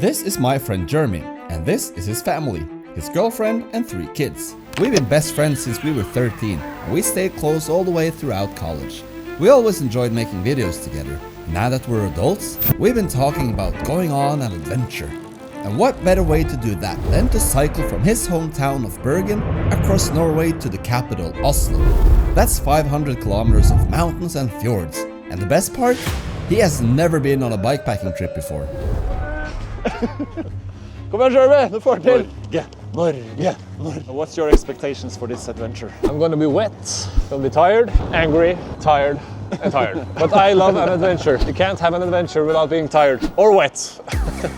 This is my friend Jeremy, and this is his family, his girlfriend and 3 kids. We've been best friends since we were 13, and we stayed close all the way throughout college. We always enjoyed making videos together. Now that we're adults, we've been talking about going on an adventure. And what better way to do that than to cycle from his hometown of Bergen across Norway to the capital, Oslo. That's 500 kilometers of mountains and fjords. And the best part? He has never been on a bikepacking trip before. Kom igjen, Jeremy, du får til! Norge. What's your expectations for this adventure? I'm gonna be wet, gonna be tired, angry, tired, and tired. But I love an adventure. You can't have an adventure without being tired or wet.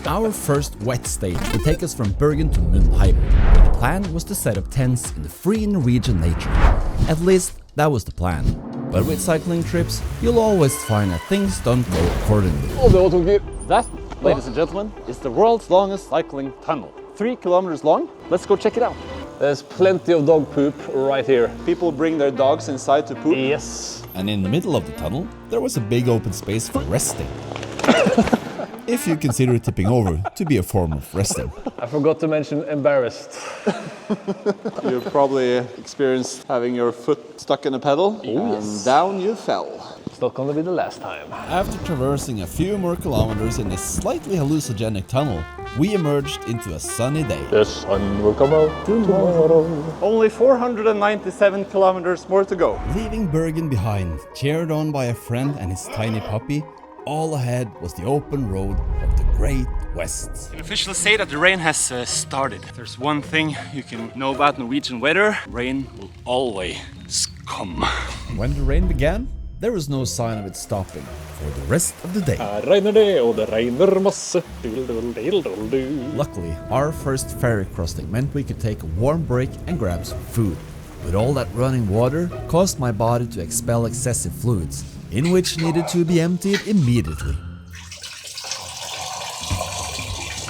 Our first wet stage will take us from Bergen to Mundheim. The plan was to set up tents in the free Norwegian nature. At least that was the plan. But with cycling trips, you'll always find that things don't go accordingly. That, ladies and gentlemen, is the world's longest cycling tunnel. 3 kilometers long. Let's go check it out. There's plenty of dog poop right here. People bring their dogs inside to poop. Yes. And in the middle of the tunnel, there was a big open space for resting. If you consider tipping over to be a form of resting. I forgot to mention embarrassed. You've probably experienced having your foot stuck in a pedal and down you fell. It's not gonna be the last time. After traversing a few more kilometers in a slightly hallucinogenic tunnel, we emerged into a sunny day. The sun will come out tomorrow. Only 497 kilometers more to go. Leaving Bergen behind, cheered on by a friend and his tiny puppy, all ahead was the open road of the Great West. I can officially say that the rain has started. There's one thing you can know about Norwegian weather: rain will always come. When the rain began, there was no sign of it stopping for the rest of the day. Regner det, og det regner masse. Luckily, our first ferry crossing meant we could take a warm break and grab some food. But all that running water caused my body to expel excessive fluids, in which needed to be emptied immediately.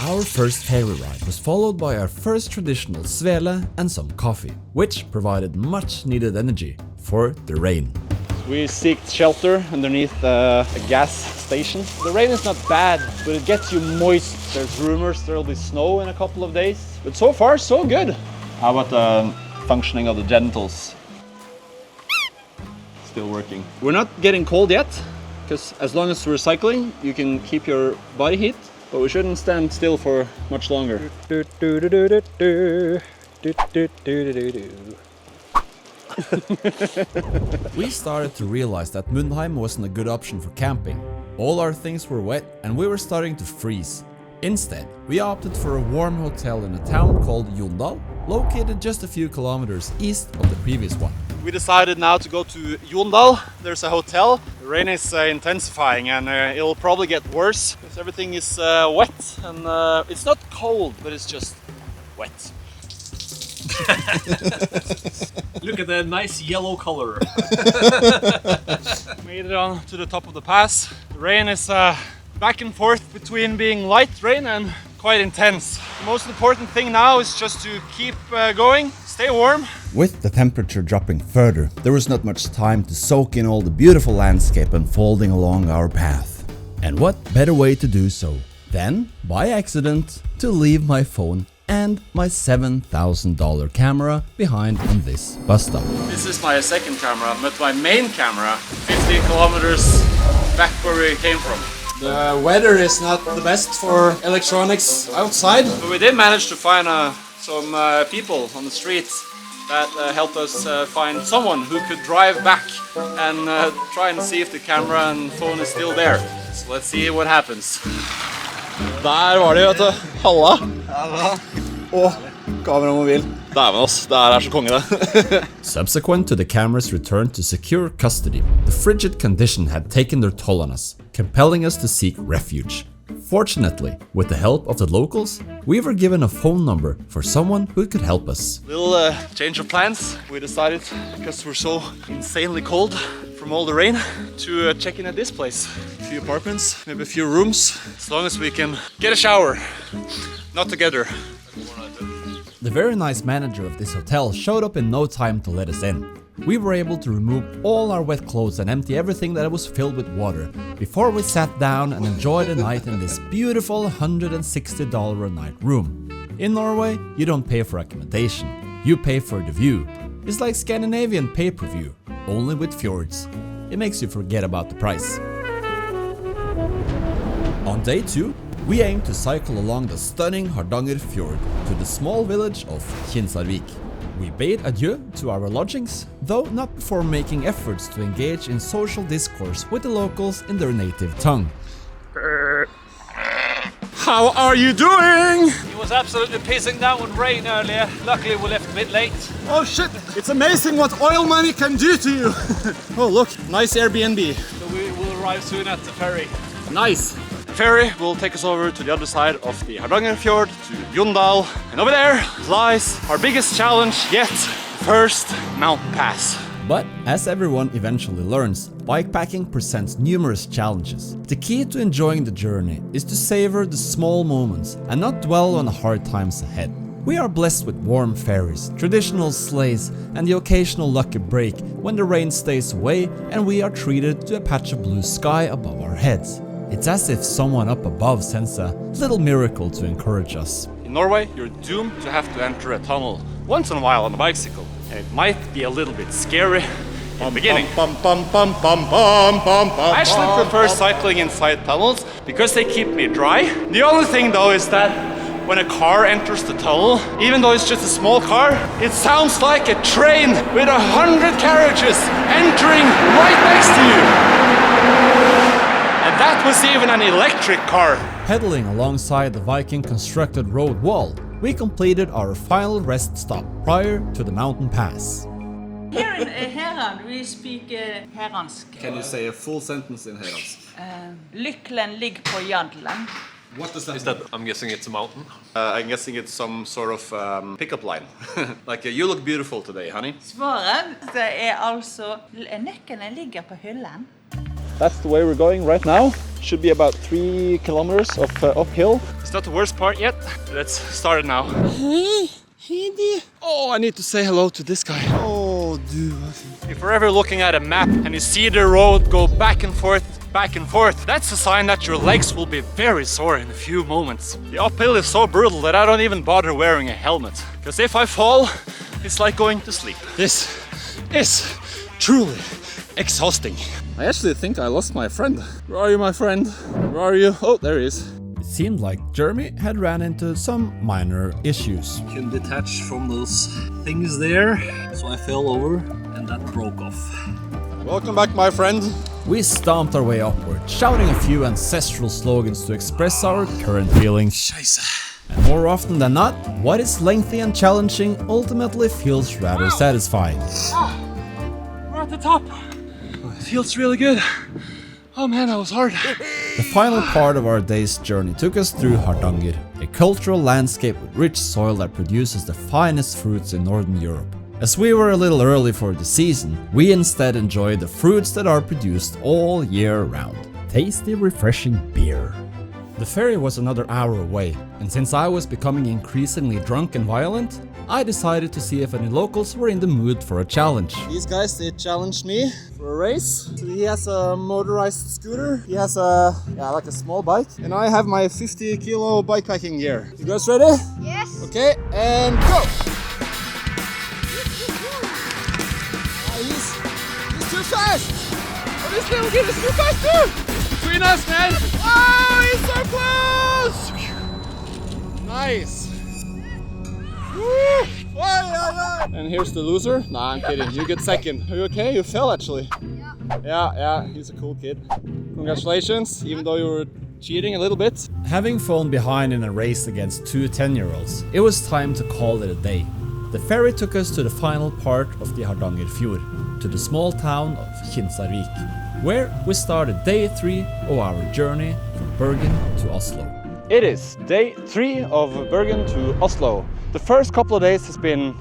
Our first ferry ride was followed by our first traditional svele and some coffee, which provided much needed energy for the rain. We seeked shelter underneath a gas station. The rain is not bad, but it gets you moist. There's rumors there'll be snow in a couple of days. But so far, so good. How about the functioning of the genitals? Still working. We're not getting cold yet, because as long as we're cycling, you can keep your body heat, but we shouldn't stand still for much longer. We started to realize that Mundheim wasn't a good option for camping. All our things were wet and we were starting to freeze. Instead, we opted for a warm hotel in a town called Jondal, located just a few kilometers east of the previous one. We decided now to go to Jondal. There's a hotel. The rain is intensifying and it'll probably get worse because everything is wet and it's not cold, but it's just wet. Look at the nice yellow color. Made it on to the top of the pass. The rain is back and forth between being light rain and quite intense. The most important thing now is just to keep going, stay warm. With the temperature dropping further, there was not much time to soak in all the beautiful landscape unfolding along our path. And what better way to do so than, by accident, to leave my phone and my $7,000 camera behind on this bus stop. This is my second camera, but my main camera 50 kilometers back where we came from. The weather is not the best for electronics outside, but we did manage to find some people on the street that helped us find someone who could drive back and try and see if the camera and phone is still there. So let's see what happens. Der var de, vet du. Halla. Og kamera og mobil. Dæven oss, det her så konge det. Subsequent to the camera's return to secure custody, the frigid condition had taken their toll on us, compelling us to seek refuge. Fortunately, with the help of the locals, we were given a phone number for someone who could help us. Little change of plans. We decided, because we're so insanely cold from all the rain, to check in at this place. A few apartments, maybe a few rooms, as long as we can get a shower. Not together. The very nice manager of this hotel showed up in no time to let us in. we were able to remove all our wet clothes and empty everything that was filled with water before we sat down and enjoyed the night in this beautiful $160 a night room. In Norway, you don't pay for accommodation, you pay for the view. It's like Scandinavian pay-per-view, only with fjords. It makes you forget about the price. On day 2, we aim to cycle along the stunning Hardanger fjord to the small village of Kinsarvik. We bade adieu to our lodgings, though not before making efforts to engage in social discourse with the locals in their native tongue. How are you doing? It was absolutely pissing down with rain earlier. Luckily we left a bit late. Oh shit, it's amazing what oil money can do to you. Oh look, nice Airbnb. So we will arrive soon at the ferry. Nice. The ferry will take us over to the other side of the Hardanger fjord, to Jondal. And over there lies our biggest challenge yet, first mountain pass. But as everyone eventually learns, bikepacking presents numerous challenges. The key to enjoying the journey is to savor the small moments and not dwell on the hard times ahead. We are blessed with warm ferries, traditional sleighs, and the occasional lucky break when the rain stays away and we are treated to a patch of blue sky above our heads. It's as if someone up above sends a little miracle to encourage us. In Norway, you're doomed to have to enter a tunnel once in a while on a bicycle. And it might be a little bit scary in the beginning. I actually prefer cycling inside tunnels because they keep me dry. The only thing though is that when a car enters the tunnel, even though it's just a small car, it sounds like a train with 100 carriages entering right next to you. And that was even an electric car. Pedaling alongside the Viking-constructed road wall, we completed our final rest stop prior to the mountain pass. Here in Heran we speak Heransk. Can you say a full sentence in Heransk? Lykkelen ligger på jadelen. What does that Is that, I'm guessing it's a mountain? I'm guessing it's some sort of pickup line. Like, you look beautiful today, honey. Svaret det altså nøkkelen ligger på hyllen. That's the way we're going right now. Should be about 3 kilometers of uphill. It's not the worst part yet. Let's start it now. Hey, oh, I need to say hello to this guy. Oh, dude. If you're ever looking at a map and you see the road go back and forth, that's a sign that your legs will be very sore in a few moments. The uphill is so brutal that I don't even bother wearing a helmet. Because if I fall, it's like going to sleep. This is truly exhausting. I actually think I lost my friend. Where are you, my friend? Where are you? Oh, there he is. It seemed like Jeremy had ran into some minor issues. Couldn't detach from those things there, so I fell over and that broke off. Welcome back, my friend. We stomped our way upward, shouting a few ancestral slogans to express our current feelings. And more often than not, what is lengthy and challenging ultimately feels rather satisfying. We're at the top. It feels really good. Oh man, that was hard. The final part of our day's journey took us through Hardanger, a cultural landscape with rich soil that produces the finest fruits in Northern Europe. As we were a little early for the season, we instead enjoyed the fruits that are produced all year round. Tasty, refreshing beer. The ferry was another hour away, and since I was becoming increasingly drunk and violent, I decided to see if any locals were in the mood for a challenge. These guys, they challenged me for a race. So he has a motorized scooter. He has like a small bike. And I have my 50 kilo bikepacking gear. You guys ready? Yes. Okay, and go! He's too fast! Oh, this little kid is too fast too! Between us, man! Oh, he's so close! Nice! Woo! And here's the loser. Nah, I'm kidding. You get second. Are you okay? You fell actually. Yeah, he's a cool kid. Congratulations, even though you were cheating a little bit. Having fallen behind in a race against two 10-year-olds, it was time to call it a day. The ferry took us to the final part of the Hardanger fjord, to the small town of Kinsarvik, where we started day 3 of our journey from Bergen to Oslo. It is day 3 of Bergen to Oslo. The first couple of days has been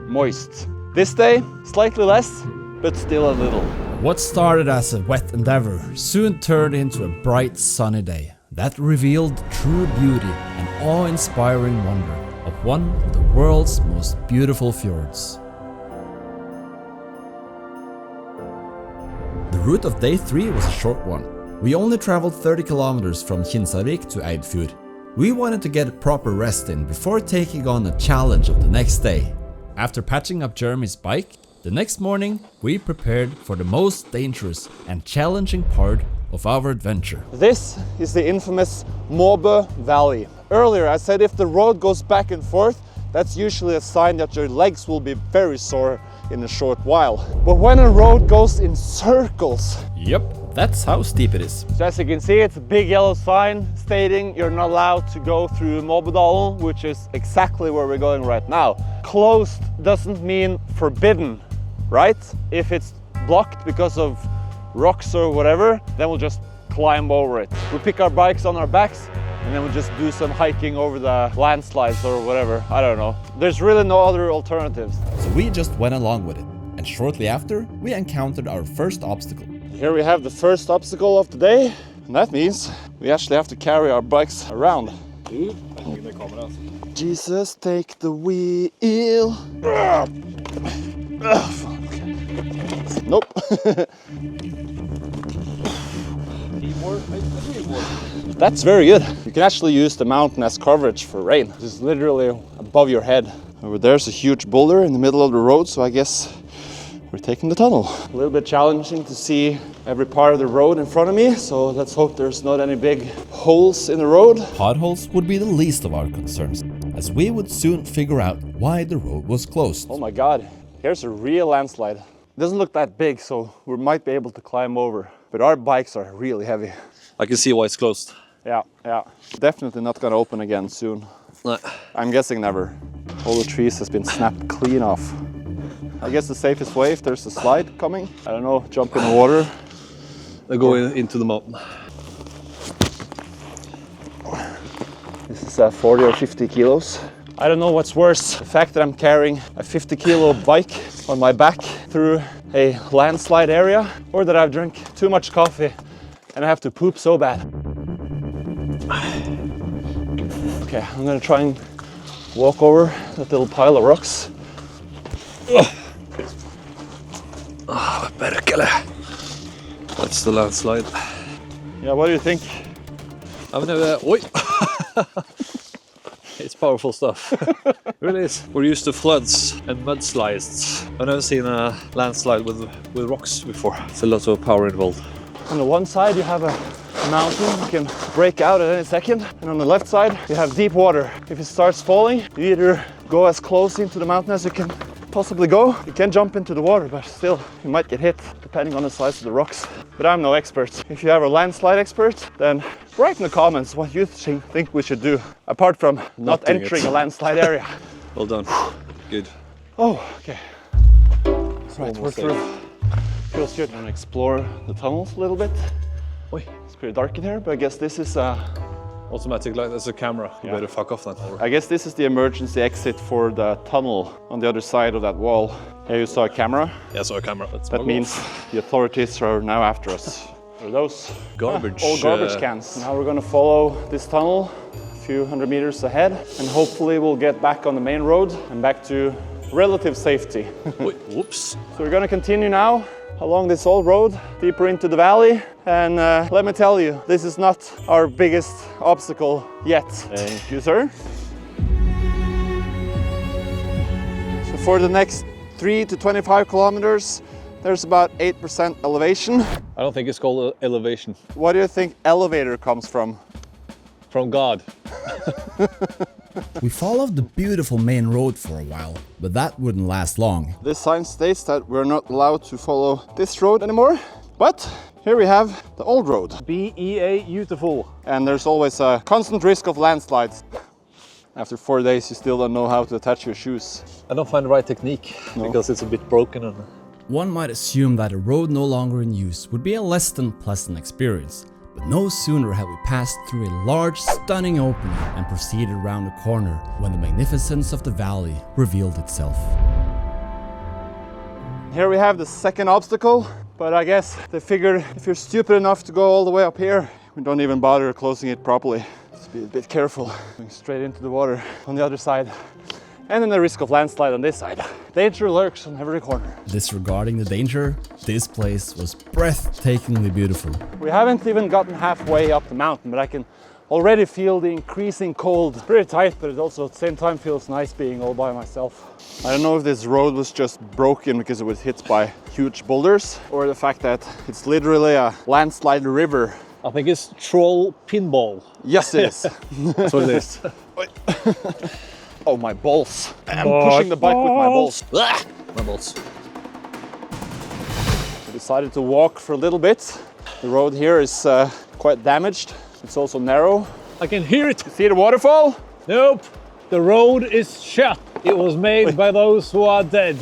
moist. This day, slightly less, but still a little. What started as a wet endeavor soon turned into a bright sunny day that revealed true beauty and awe-inspiring wonder of one of the world's most beautiful fjords. route of day 3 was a short one. We only traveled 30 kilometers from Kinsarvik to Eidfjord. We wanted to get a proper rest in before taking on the challenge of the next day. After patching up Jeremy's bike, the next morning we prepared for the most dangerous and challenging part of our adventure. This is the infamous Måbø Valley. Earlier I said if the road goes back and forth, that's usually a sign that your legs will be very sore in a short while. But when a road goes in circles... Yep, that's how steep it is. So as you can see, it's a big yellow sign stating you're not allowed to go through Måbødalen, which is exactly where we're going right now. Closed doesn't mean forbidden, right? If it's blocked because of rocks or whatever, then we'll just climb over it. We pick our bikes on our backs and then we'll just do some hiking over the landslides or whatever. I don't know. There's really no other alternatives. So we just went along with it. And shortly after, we encountered our first obstacle. Here we have the first obstacle of the day. And that means we actually have to carry our bikes around. Jesus, take the wheel. Nope. That's very good. You can actually use the mountain as coverage for rain. It's literally above your head. Over there's a huge boulder in the middle of the road, so I guess we're taking the tunnel. A little bit challenging to see every part of the road in front of me, so let's hope there's not any big holes in the road. Potholes would be the least of our concerns, as we would soon figure out why the road was closed. Oh my god, here's a real landslide. It doesn't look that big, so we might be able to climb over. But our bikes are really heavy. I can see why it's closed. Yeah. Definitely not gonna open again soon. No. I'm guessing never. All the trees has been snapped clean off. I guess the safest way, if there's a slide coming, I don't know, jump in the water. They go into the mountain. This is 40 or 50 kilos. I don't know what's worse, the fact that I'm carrying a 50 kilo bike on my back through a landslide area, or that I've drank too much coffee and I have to poop so bad. Okay, I'm gonna try and walk over that little pile of rocks. Bergen. That's the landslide. Yeah, what do you think? I've never... Oi! It's powerful stuff. It really is. We're used to floods and mudslides. I've never seen a landslide with rocks before. It's a lot of power involved. On the one side you have a mountain that can break out at any second, and on the left side you have deep water. If it starts falling, you either go as close into the mountain as you can possibly go. You can jump into the water, but still you might get hit depending on the size of the rocks. But I'm no expert. If you have a landslide expert, then write in the comments what you think we should do, apart from not entering a landslide area. Well done. Good. Oh, okay. Right, we're through. Feels good. I'm gonna explore the tunnels a little bit. Oi. It's pretty dark in here, but I guess this is Automatic light, there's a camera. You better fuck off then. I guess this is the emergency exit for the tunnel on the other side of that wall. Here you saw a camera. Yeah, I saw a camera. That means the authorities are now after us. What are those? Garbage. Old garbage cans. Now we're gonna follow this tunnel a few hundred meters ahead, and hopefully we'll get back on the main road and back to relative safety. Whoops. So we're gonna continue now along this old road, deeper into the valley, and let me tell you, this is not our biggest obstacle yet. Thank you, sir. So for the next 3 to 25 kilometers, there's about 8% elevation. I don't think it's called elevation. What do you think elevator comes from? From God. We followed the beautiful main road for a while, but that wouldn't last long. This sign states that we're not allowed to follow this road anymore, but here we have the old road. B-E-A, beautiful. And there's always a constant risk of landslides. After 4 days, you still don't know how to attach your shoes. I don't find the right technique because it's a bit broken. And One might assume that a road no longer in use would be a less than pleasant experience. But no sooner had we passed through a large, stunning opening and proceeded around the corner when the magnificence of the valley revealed itself. Here we have the second obstacle, but I guess they figured if you're stupid enough to go all the way up here, we don't even bother closing it properly. Just be a bit careful. Going straight into the water on the other side. And then the risk of landslide on this side. Danger lurks on every corner. Disregarding the danger, this place was breathtakingly beautiful. We haven't even gotten halfway up the mountain, but I can already feel the increasing cold. It's pretty tight, but it also at the same time feels nice being all by myself. I don't know if this road was just broken because it was hit by huge boulders, or the fact that it's literally a landslide river. I think it's troll pinball. Yes, it is. That's what it is. Oh, my balls. I'm pushing the bike with my balls. My balls. I decided to walk for a little bit. The road here is quite damaged. It's also narrow. I can hear it. See the waterfall? Nope. The road is shut. It was made by those who are dead.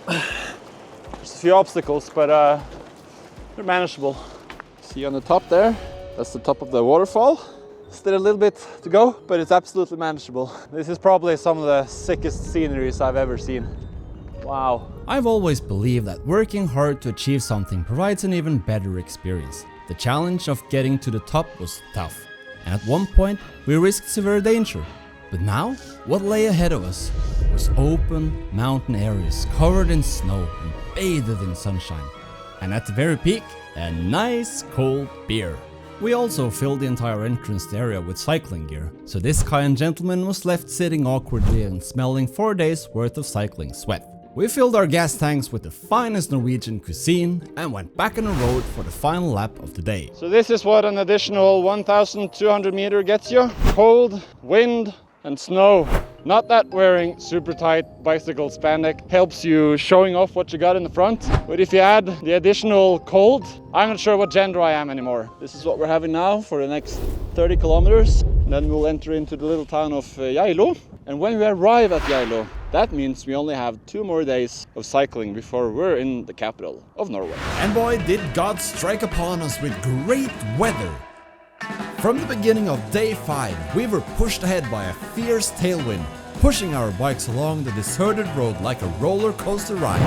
There's a few obstacles, but they're manageable. See on the top there? That's the top of the waterfall. Still a little bit to go, but it's absolutely manageable. This is probably some of the sickest sceneries I've ever seen. Wow. I've always believed that working hard to achieve something provides an even better experience. The challenge of getting to the top was tough, and at one point we risked severe danger. But now, what lay ahead of us was open mountain areas covered in snow and bathed in sunshine. And at the very peak, a nice cold beer. We also filled the entire entrance area with cycling gear, so this kind gentleman was left sitting awkwardly and smelling 4 days worth of cycling sweat. We filled our gas tanks with the finest Norwegian cuisine and went back on the road for the final lap of the day. So this is what an additional 1,200 meter gets you. Cold, wind and snow. Not that wearing super tight bicycle spandex helps you showing off what you got in the front, but if you add the additional cold, I'm not sure what gender I am anymore. This is what we're having now for the next 30 kilometers. Then we'll enter into the little town of Geilo. And when we arrive at Geilo, that means we only have 2 more days of cycling before we're in the capital of Norway. And boy, did God strike upon us with great weather. From the beginning of day 5, we were pushed ahead by a fierce tailwind, pushing our bikes along the deserted road like a roller coaster ride.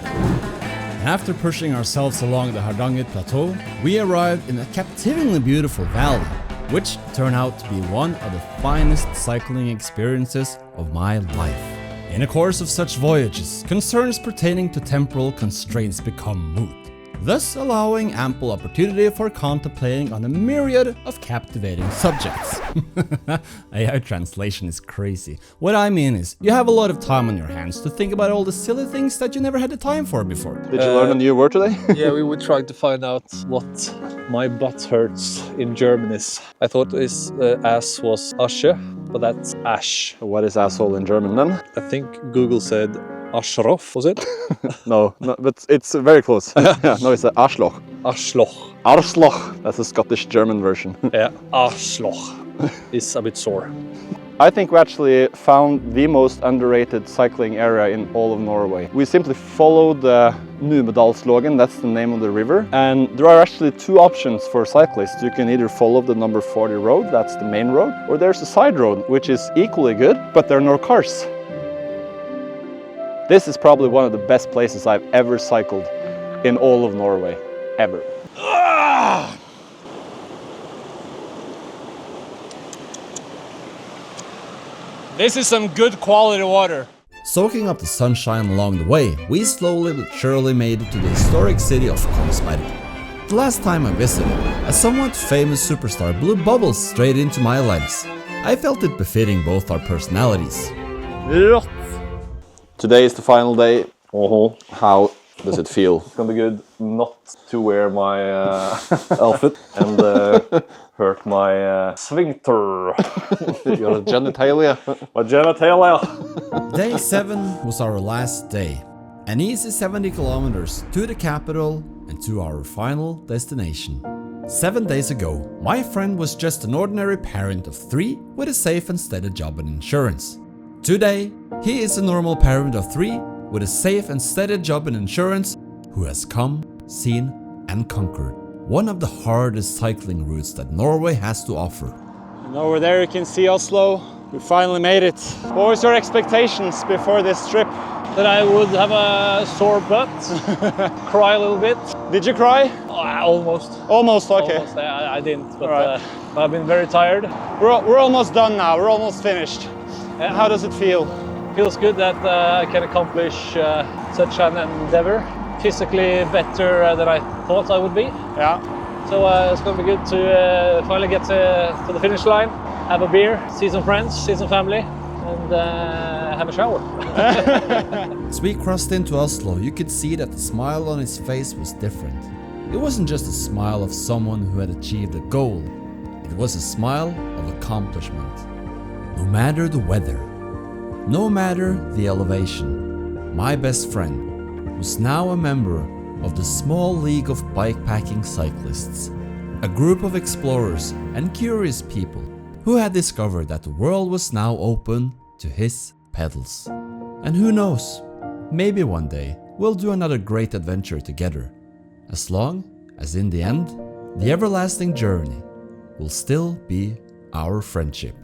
And after pushing ourselves along the Hardanger Plateau, we arrived in a captivatingly beautiful valley, which turned out to be one of the finest cycling experiences of my life. In the course of such voyages, concerns pertaining to temporal constraints become moot, thus allowing ample opportunity for contemplating on a myriad of captivating subjects. AI translation is crazy. What I mean is, you have a lot of time on your hands to think about all the silly things that you never had the time for before. Did you learn a new word today? Yeah, we were trying to find out what my butt hurts in German is. I thought his ass was Asche, but that's ash. What is asshole in German then? I think Google said Aschroff, was it? No, but it's very close. Yeah, no, it's Arschloch. Arschloch. Arschloch. That's the Scottish German version. Yeah, Arschloch is a bit sore. I think we actually found the most underrated cycling area in all of Norway. We simply followed the Numedalslågen, that's the name of the river. And there are actually 2 options for cyclists. You can either follow the number 40 road, that's the main road, or there's a side road, which is equally good, but there are no cars. This is probably one of the best places I've ever cycled in all of Norway, ever. This is some good quality water. Soaking up the sunshine along the way, we slowly but surely made it to the historic city of Kongsberg. The last time I visited, a somewhat famous superstar blew bubbles straight into my legs. I felt it befitting both our personalities. Today is the final day. How does it feel? It's gonna be good not to wear my outfit and hurt my sphincter. Your genitalia. My genitalia. Day 7 was our last day. An easy 70 kilometers to the capital and to our final destination. 7 days ago, my friend was just an ordinary parent of 3 with a safe and steady job in insurance. Today, he is a normal parent of 3 with a safe and steady job in insurance who has come, seen and conquered one of the hardest cycling routes that Norway has to offer. And over there you can see Oslo. We finally made it. What was your expectations before this trip? That I would have a sore butt, cry a little bit. Did you cry? Almost. Almost, okay. Almost. I didn't, but Right. I've been very tired. We're almost done now. We're almost finished. How does it feel? Feels good that I can accomplish such an endeavor. Physically better than I thought I would be. Yeah. So it's going to be good to finally get to the finish line, have a beer, see some friends, see some family, and have a shower. As we crossed into Oslo, you could see that the smile on his face was different. It wasn't just a smile of someone who had achieved a goal. It was a smile of accomplishment. No matter the weather, no matter the elevation, my best friend was now a member of the small league of bikepacking cyclists, a group of explorers and curious people who had discovered that the world was now open to his pedals. And who knows, maybe one day we'll do another great adventure together, as long as in the end, the everlasting journey will still be our friendship.